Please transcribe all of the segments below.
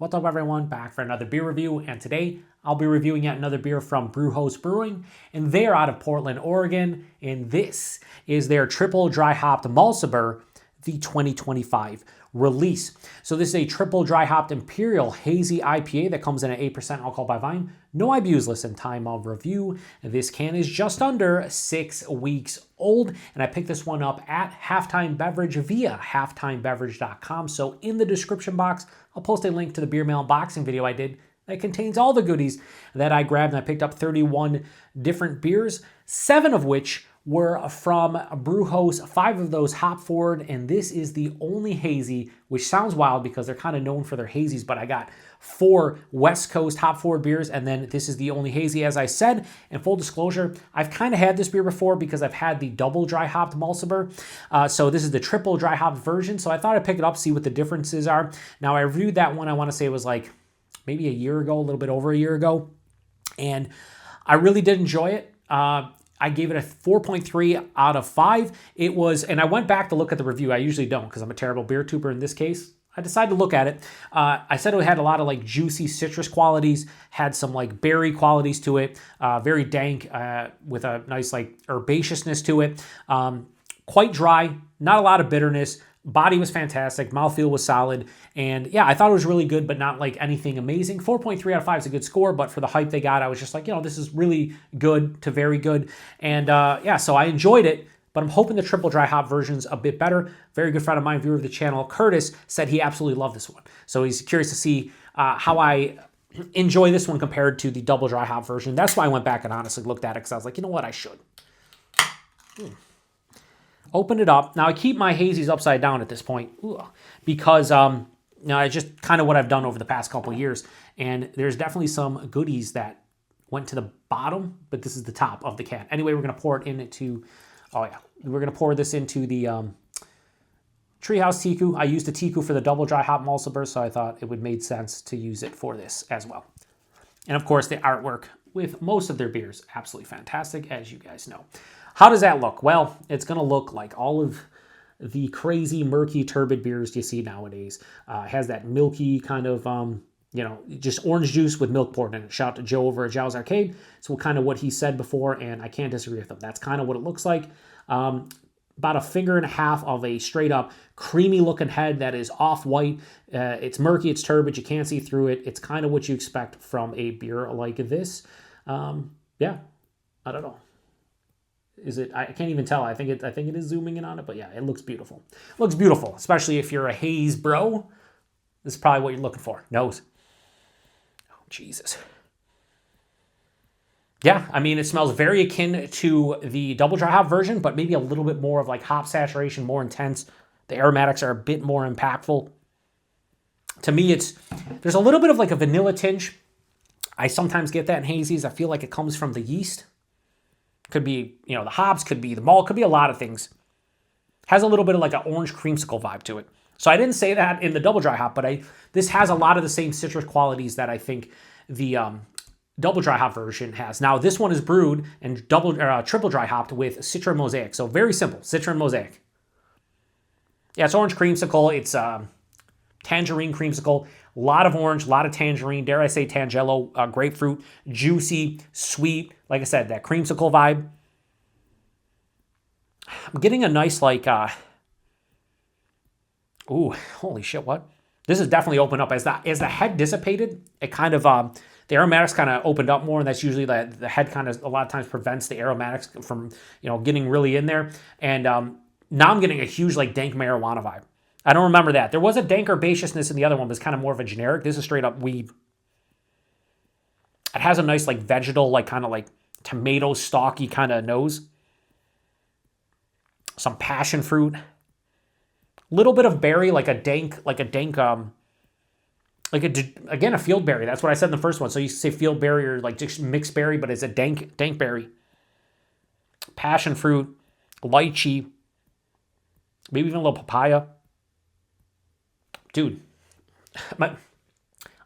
What's up, everyone? Back for another beer review, and today I'll be reviewing yet another beer from Brujos Brewing, and they're out of Portland, Oregon, and this is their triple dry hopped Mulciber, the 2025 release. So this is a triple dry hopped Imperial Hazy IPA that comes in at 8% alcohol by volume. No IBUs listed. Time of review. This can is just under 6 weeks old, and I picked this one up at Halftime Beverage via halftimebeverage.com. So in the description box, I'll post a link to the beer mail unboxing video I did that contains all the goodies that I grabbed, and I picked up 31 different beers, 7 of which were from Brujos, 5 of those hop forward, and this is the only hazy, which sounds wild because they're kind of known for their hazies, but I got 4 West Coast hop forward beers, and then this is the only hazy, as I said. And full disclosure, I've kind of had this beer before because I've had the double dry hopped Mulciber. So this is the triple dry hopped version, so I thought I'd pick it up, see what the differences are. Now, I reviewed that one, I want to say it was like maybe a year ago, a little bit over a year ago, and I really did enjoy it. I gave it a 4.3 out of 5. It was, and I went back to look at the review. I usually don't because I'm a terrible beer tuber in this case. I decided to look at it. I said it had a lot of like juicy citrus qualities, had some like berry qualities to it, very dank with a nice like herbaceousness to it. Quite dry, not a lot of bitterness. Body was fantastic. Mouthfeel was solid. And yeah, I thought it was really good, but not like anything amazing. 4.3 out of 5 is a good score, but for the hype they got, I was just like, this is really good to very good. And yeah, so I enjoyed it, but I'm hoping the triple dry hop version's a bit better. Very good friend of mine, viewer of the channel, Curtis, said he absolutely loved this one. So he's curious to see how I enjoy this one compared to the double dry hop version. That's why I went back and honestly looked at it, because I was like, you know what, I should. Open it up. Now, I keep my hazies upside down at this point because it's just kind of what I've done over the past couple of years. And there's definitely some goodies that went to the bottom, but this is the top of the can. Anyway, we're going to pour it into, we're going to pour this into the Treehouse Tiku. I used the Tiku for the double dry hop Mulciber, so I thought it would make sense to use it for this as well. And of course, the artwork with most of their beers, absolutely fantastic, as you guys know. How does that look? Well, it's going to look like all of the crazy, murky, turbid beers you see nowadays. It has that milky kind of, just orange juice with milk poured in it. Shout out to Joe over at Giles Arcade. So kind of what he said before, and I can't disagree with him. That's kind of what it looks like. About a finger and a half of a straight up creamy looking head that is off-white. It's murky, it's turbid, you can't see through it. It's kind of what you expect from a beer like this. Yeah, I don't know. Is it? I can't even tell. I think it is zooming in on it, but yeah, it looks beautiful. It looks beautiful, especially if you're a haze bro. This is probably what you're looking for. Nose. Oh, Jesus. Yeah, I mean, it smells very akin to the double dry hop version, but maybe a little bit more of like hop saturation, more intense. The aromatics are a bit more impactful. To me, there's a little bit of like a vanilla tinge. I sometimes get that in hazies. I feel like it comes from the yeast. Could be, the hops, could be the malt, could be a lot of things. Has a little bit of like an orange creamsicle vibe to it. So I didn't say that in the double dry hop, but this has a lot of the same citrus qualities that I think the double dry hop version has. Now, this one is brewed and triple dry hopped with Citra Mosaic. So very simple, Citra and Mosaic. Yeah, it's orange creamsicle. It's tangerine creamsicle. A lot of orange, a lot of tangerine, dare I say tangelo, grapefruit, juicy, sweet. Like I said, that creamsicle vibe. I'm getting a nice ooh, holy shit, what? This is definitely opened up. As the head dissipated, it kind of, the aromatics kind of opened up more, and that's usually the head kind of a lot of times prevents the aromatics from, getting really in there. And now I'm getting a huge like dank marijuana vibe. I don't remember that. There was a dank herbaceousness in the other one, but it's kind of more of a generic. This is straight up weed. It has a nice like vegetal, like kind of like tomato stalky kind of nose. Some passion fruit. Little bit of berry, again, a field berry. That's what I said in the first one. So you say field berry or like just mixed berry, but it's a dank berry. Passion fruit, lychee, maybe even a little papaya. Dude,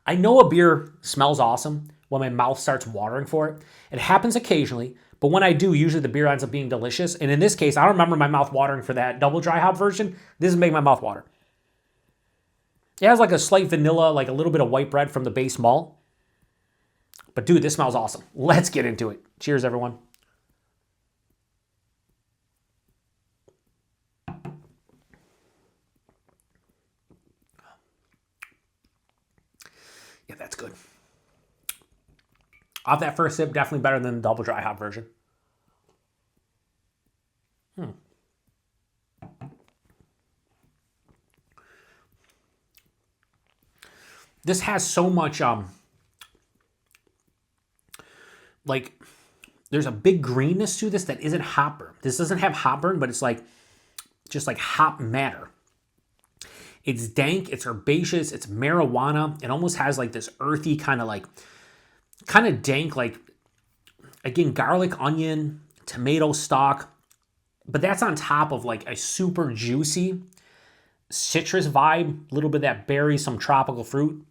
I know a beer smells awesome when my mouth starts watering for it. It happens occasionally, but when I do, usually the beer ends up being delicious. And in this case, I don't remember my mouth watering for that double dry hop version. This is making my mouth water. It has like a slight vanilla, like a little bit of white bread from the base malt. But dude, this smells awesome. Let's get into it. Cheers, everyone. Yeah, that's good. Off that first sip, definitely better than the double dry hop version. This has so much, like, there's a big greenness to this that isn't hop burn. This doesn't have hop burn, but it's like, just like hop matter. It's dank, it's herbaceous, it's marijuana. It almost has like this earthy kind of dank, like, again, garlic, onion, tomato stock. But that's on top of like a super juicy citrus vibe, a little bit of that berry, some tropical fruit.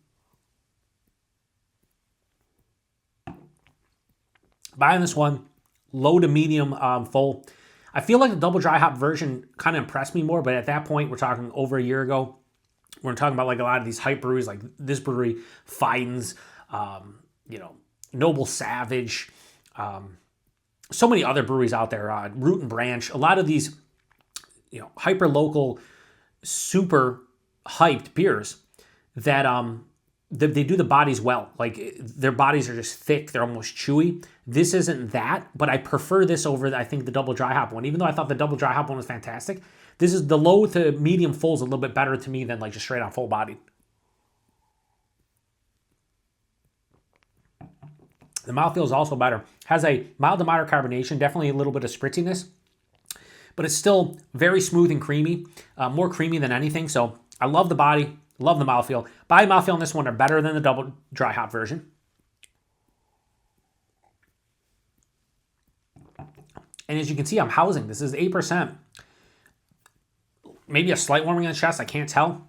Buying this one, low to medium full. I feel like the double dry hop version kind of impressed me more, but at that point, we're talking over a year ago. We're talking about like a lot of these hype breweries, like this brewery, Fiden's, Noble Savage, so many other breweries out there, Root and Branch. A lot of these, hyper local, super hyped beers that they do the bodies well. Like their bodies are just thick, they're almost chewy. This isn't that, but I prefer this over, I think, the double dry hop one. Even though I thought the double dry hop one was fantastic, this is the low to medium full is a little bit better to me than like just straight on full bodied. The mouthfeel is also better. Has a mild to moderate carbonation, definitely a little bit of spritziness, but it's still very smooth and creamy, more creamy than anything. So I love the body, love the mouthfeel. Body mouthfeel on this one are better than the double dry hop version. And as you can see, I'm housing. This is 8%. Maybe a slight warming in the chest, I can't tell.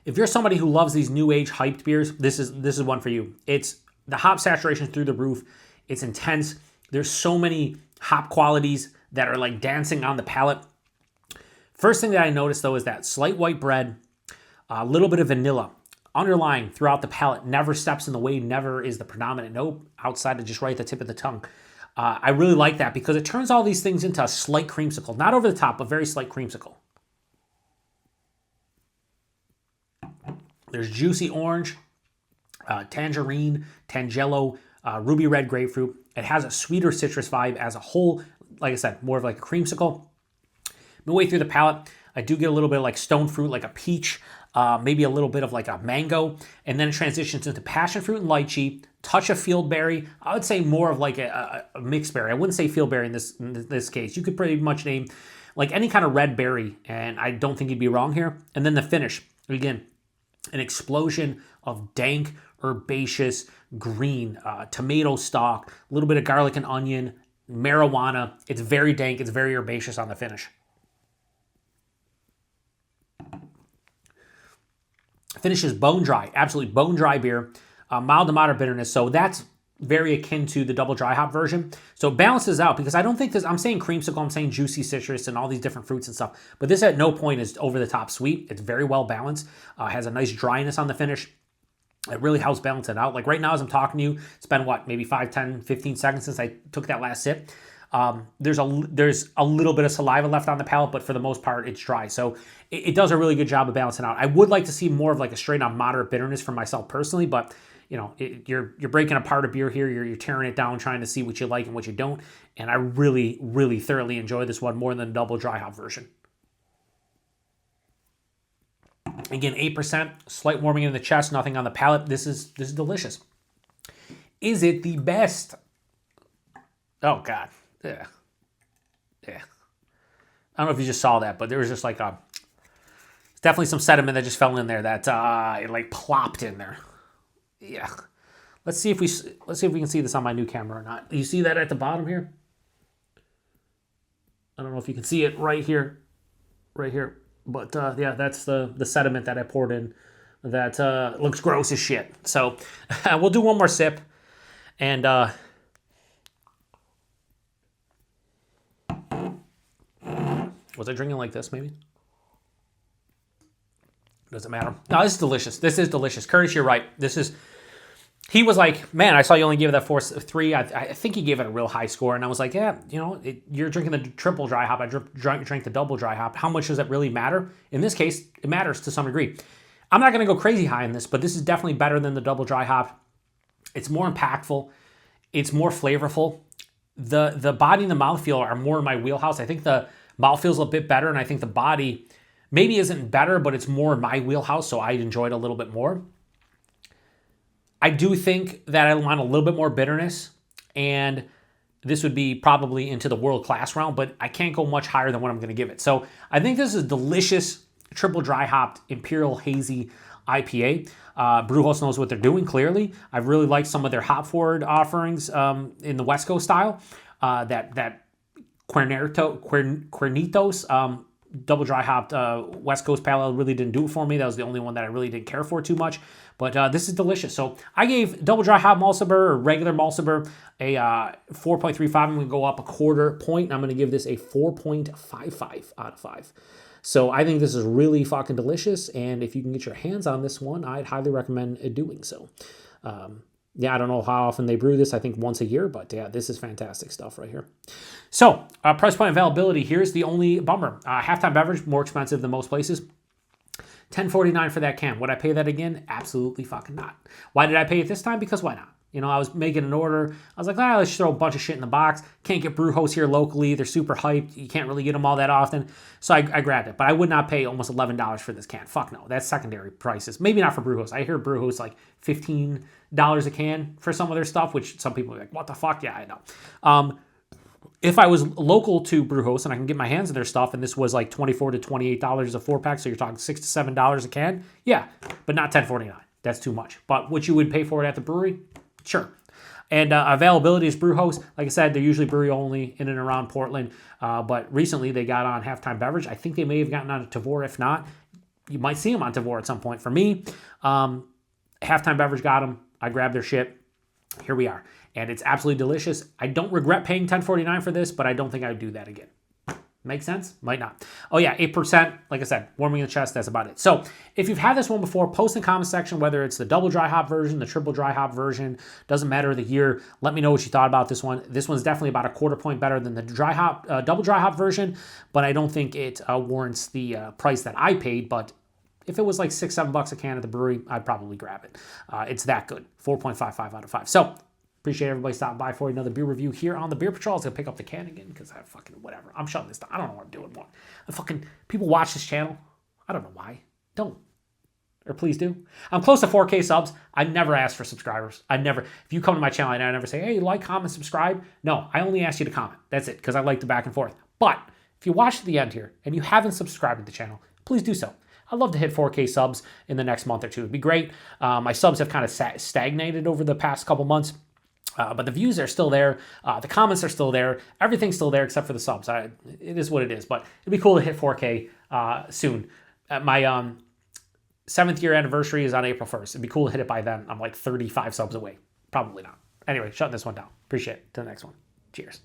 If you're somebody who loves these new age hyped beers, this is one for you. It's the hop saturation through the roof. It's intense. There's so many hop qualities that are like dancing on the palate. First thing that I noticed though is that slight white bread, a little bit of vanilla underlying throughout the palate, never steps in the way, never is the predominant note outside of just right at the tip of the tongue. I really like that because it turns all these things into a slight creamsicle. Not over the top, but very slight creamsicle. There's juicy orange, tangerine, tangelo, ruby red grapefruit. It has a sweeter citrus vibe as a whole. Like I said, more of like a creamsicle. Midway through the palate, I do get a little bit of like stone fruit, like a peach, maybe a little bit of like a mango, and then it transitions into passion fruit and lychee, touch of field berry. I would say more of like a mixed berry. I wouldn't say field berry in this case. You could pretty much name like any kind of red berry, and I don't think you'd be wrong here. And then the finish, again, an explosion of dank, herbaceous, green, tomato stock, a little bit of garlic and onion, marijuana. It's very dank, it's very herbaceous on the finish. Finish is bone dry, absolutely bone dry beer, mild to moderate bitterness. So that's very akin to the double dry hop version. So it balances out because I don't think this, I'm saying creamsicle, I'm saying juicy citrus and all these different fruits and stuff, but this at no point is over the top sweet. It's very well balanced, has a nice dryness on the finish. It really helps balance it out. Like right now as I'm talking to you, it's been what, maybe 5, 10, 15 seconds since I took that last sip. There's a little bit of saliva left on the palate, but for the most part, it's dry. So it does a really good job of balancing out. I would like to see more of like a straight on moderate bitterness for myself personally, but you're breaking apart a beer here. You're tearing it down, trying to see what you like and what you don't. And I really, really thoroughly enjoy this one more than the double dry hop version. Again, 8%, slight warming in the chest, nothing on the palate. This is delicious. Is it the best? Oh God. Yeah. I don't know if you just saw that, but there was just like definitely some sediment that just fell in there that it like plopped in there. Yeah. Let's see if we can see this on my new camera or not. You see that at the bottom here? I don't know if you can see it right here. But yeah, that's the sediment that I poured in that looks gross as shit. So we'll do one more sip and was I drinking like this maybe? Doesn't matter. No, this is delicious. This is delicious. Curtis, you're right. He was like, man, I saw you only gave it that 4.3. I think he gave it a real high score. And I was like, yeah, you're drinking the triple dry hop. I drank the double dry hop. How much does it really matter? In this case, it matters to some degree. I'm not going to go crazy high in this, but this is definitely better than the double dry hop. It's more impactful. It's more flavorful. The body and the mouthfeel are more in my wheelhouse. I think the mouthfeel's a bit better, and I think the body maybe isn't better, but it's more in my wheelhouse, so I enjoyed it a little bit more. I do think that I want a little bit more bitterness, and this would be probably into the world-class round, but I can't go much higher than what I'm going to give it. So I think this is a delicious triple dry hopped Imperial Hazy IPA. Brujos knows what they're doing, clearly. I really like some of their hop forward offerings in the West Coast style. That Cuernitos double dry hopped West Coast pale really didn't do it for me. That was the only one that I really didn't care for too much. But this is delicious. So I gave double dry hop Mulciber or regular Mulciber a 4.35. I'm going to go up a quarter point. And I'm going to give this a 4.55 out of 5. So I think this is really fucking delicious. And if you can get your hands on this one, I'd highly recommend doing so. Yeah, I don't know how often they brew this. I think once a year, but yeah, this is fantastic stuff right here. So, price point availability, here's the only bummer. Halftime beverage, more expensive than most places. $10.49 for that can. Would I pay that again? Absolutely fucking not. Why did I pay it this time? Because why not? I was making an order. I was like, let's just throw a bunch of shit in the box. Can't get Brujos here locally. They're super hyped. You can't really get them all that often. So I grabbed it. But I would not pay almost $11 for this can. Fuck no. That's secondary prices. Maybe not for Brujos. I hear Brujos like $15 a can for some of their stuff, which some people are like, what the fuck? Yeah, I know. If I was local to Brujos and I can get my hands on their stuff, and this was like $24 to $28 a 4-pack, so you're talking $6 to $7 a can, yeah, but not $10.49. That's too much. But what you would pay for it at the brewery, sure. And availability is Brujos. Like I said, they're usually brewery only in and around Portland. But recently they got on Halftime Beverage. I think they may have gotten on Tavour. If not, you might see them on Tavour at some point. For me, Halftime Beverage got them. I grabbed their shit. Here we are. And it's absolutely delicious. I don't regret paying $10.49 for this, but I don't think I would do that again. Make sense? Might not. Oh yeah, 8%. Like I said, warming the chest, that's about it. So if you've had this one before, post in the comment section, whether it's the double dry hop version, the triple dry hop version, doesn't matter the year. Let me know what you thought about this one. This one's definitely about a quarter point better than the dry hop, double dry hop version, but I don't think it warrants the price that I paid. But if it was like $6, $7 a can at the brewery, I'd probably grab it. It's that good. 4.55 out of 5. So appreciate everybody stopping by for another beer review here on the Beer Patrol. I was going to pick up the can again because I fucking whatever. I'm shutting this down. I don't know what I'm doing more. People watch this channel. I don't know why. Don't. Or please do. I'm close to 4K subs. I never ask for subscribers. If you come to my channel, I never say, hey, like, comment, subscribe. No, I only ask you to comment. That's it, because I like the back and forth. But if you watch to the end here and you haven't subscribed to the channel, please do so. I'd love to hit 4K subs in the next month or two. It'd be great. My subs have kind of stagnated over the past couple months. But the views are still there. The comments are still there. Everything's still there except for the subs. It is what it is. But it'd be cool to hit 4K soon. My 7th year anniversary is on April 1st. It'd be cool to hit it by then. I'm like 35 subs away. Probably not. Anyway, shutting this one down. Appreciate it. Till the next one. Cheers.